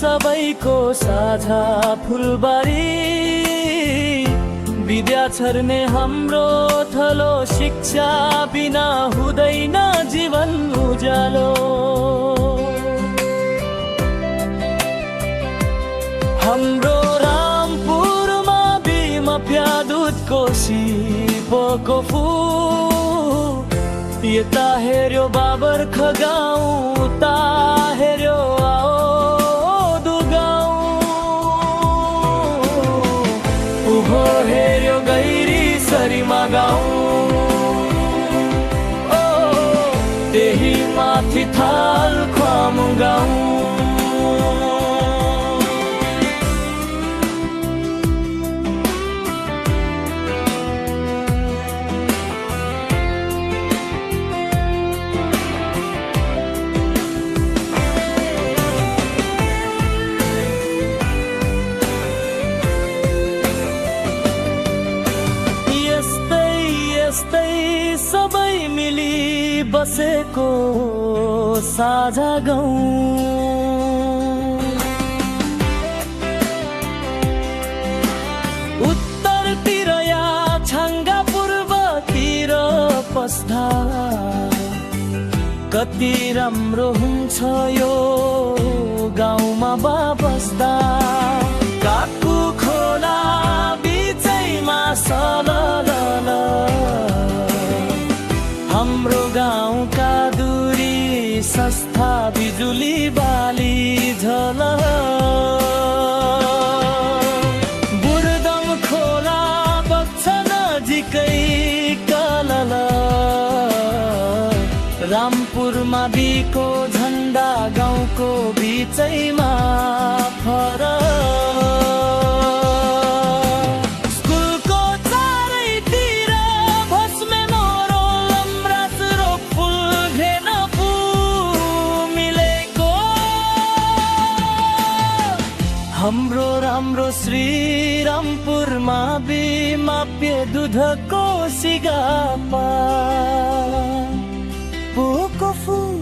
सबैको साझा फुलबारी, विद्या छर्ने हाम्रो थलो, शिक्षा बिना हुँदैन जीवन उज्यालो। हाम्रो रामपुरमा बिमा प्यादुतको सिपको फुल, यता हेर्यो बाबर्ख गाउँ, उता हेर्यो आओ गाउँ, उभो हेर्यो गैरी सरीमा गाउँ, ओ त्यही माथि थाल ख्वाम गाउँ। सबै मिली बसेको साझा गाउँ, उत्तरतिर या छाङ्गा, पूर्वतिर पस्दा, कति राम्रो हुन्छ यो गाउँमा बस्दा। काकु खोला बिचैमा सलल, हाम्रो गाउँका दूरी सस्ता, बिजुली बाली झल, बुर्दम खोला बग्छ नजिकै कलल, रामपुरमा बीको झन्डा गाउँको बिचैमा फरक। हाम्रो राम्रो श्रीरामपुरमा बिमाप्य दुधको सिगापा, पोको फुल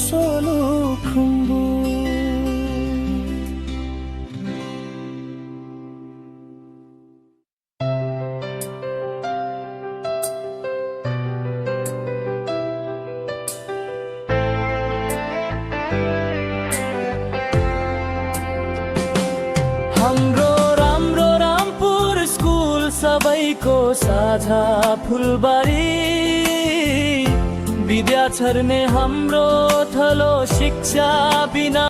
सोलो खुम्बु। हाम्रो राम्रो रामपुर स्कुल सबैको साझा फुलबारी, विद्या छर्ने हाम्रो थलो, शिक्षा बिना